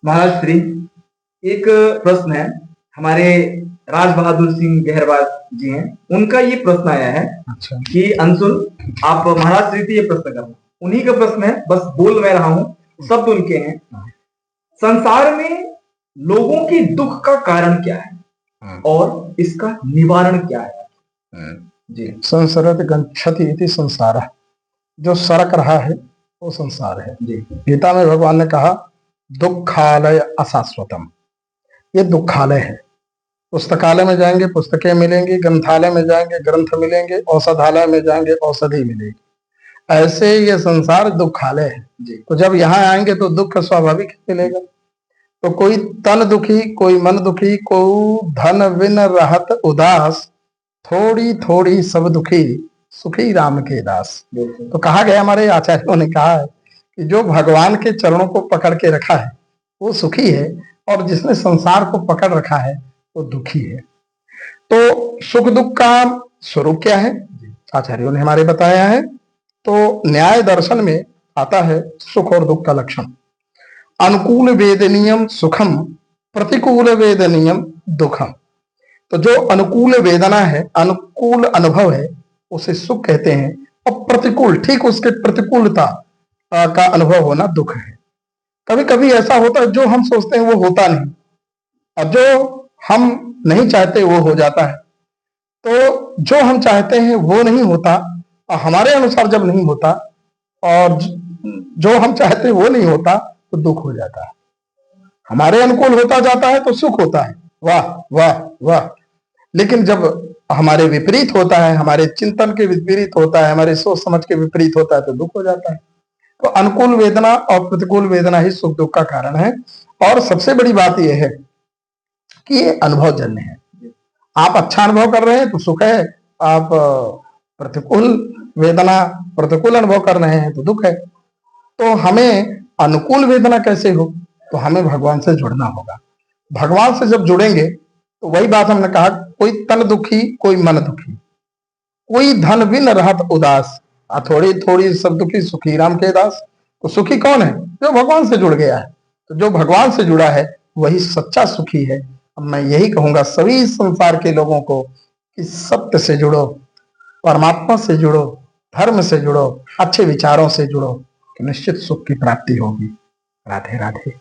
महाराज श्री, एक प्रश्न है हमारे राज बहादुर सिंह गहरवाल जी हैं, उनका ये प्रश्न आया है। अच्छा। कि अंशुल, आप महाराज श्री से ये प्रश्न करना, उन्हीं का प्रश्न है, बस बोल मैं रहा हूँ, शब्द उनके हैं। संसार में लोगों की दुख का कारण क्या है और इसका निवारण क्या है? जी। संसरत गच्छति इति संसार, जो सरक रहा है वो संसार है। गीता में भगवान ने कहा दुखालय अशाश्वतम, ये दुखालय है। पुस्तकालय में जाएंगे पुस्तकें मिलेंगी, ग्रंथालय में जाएंगे ग्रंथ मिलेंगे, औषधालय में जाएंगे औषधि मिलेगी। ऐसे ये संसार दुखालय है। तो जब यहाँ आएंगे तो दुख स्वाभाविक मिलेगा। तो कोई तन दुखी, कोई मन दुखी, कोई धन विन रहत उदास, थोड़ी थोड़ी सब दुखी सुखी राम के दास। तो कहा गया, हमारे आचार्यों ने कहा है कि जो भगवान के चरणों को पकड़ के रखा है वो सुखी है, और जिसने संसार को पकड़ रखा है वो दुखी है। तो सुख दुख का स्वरूप क्या है, आचार्यों ने हमारे बताया है। तो न्याय दर्शन में आता है सुख और दुख का लक्षण। अनुकूल वेदनीयम सुखम, प्रतिकूल वेदनीयम दुखम। तो जो अनुकूल वेदना है, अनुकूल अनुभव है, उसे सुख कहते हैं, और प्रतिकूल, ठीक उसके प्रतिकूलता का अनुभव होना दुख है। कभी कभी ऐसा होता है जो हम सोचते हैं वो होता नहीं, और जो हम नहीं चाहते वो हो जाता है। तो जो हम चाहते हैं वो नहीं होता, और हमारे अनुसार जब नहीं होता, और जो हम चाहते हैं वो नहीं होता, तो दुख हो जाता है। हमारे अनुकूल होता जाता है तो सुख होता है, वाह वाह वाह। लेकिन जब हमारे विपरीत होता है, हमारे चिंतन के विपरीत होता है, हमारे सोच समझ के विपरीत होता है, तो दुख हो जाता है। तो अनुकूल वेदना और प्रतिकूल वेदना ही सुख दुख का कारण है। और सबसे बड़ी बात यह है कि ये अनुभवजन्य है। आप अच्छा अनुभव कर रहे हैं तो सुख है, आप प्रतिकूल वेदना, प्रतिकूल अनुभव कर रहे हैं तो दुख है। तो हमें अनुकूल वेदना कैसे हो, तो हमें भगवान से जुड़ना होगा। भगवान से जब जुड़ेंगे तो वही बात हमने कहा, कोई तन दुखी, कोई मन दुखी, कोई धन विन रहत उदास, थोड़ी थोड़ी सब दुखी सुखी राम के दास। तो सुखी कौन है, जो भगवान से जुड़ गया है। तो जो भगवान से जुड़ा है वही सच्चा सुखी है। अब मैं यही कहूंगा सभी संसार के लोगों को कि सत्य से जुड़ो, परमात्मा से जुड़ो, धर्म से जुड़ो, अच्छे विचारों से जुड़ो, तो निश्चित सुख की प्राप्ति होगी। राधे राधे।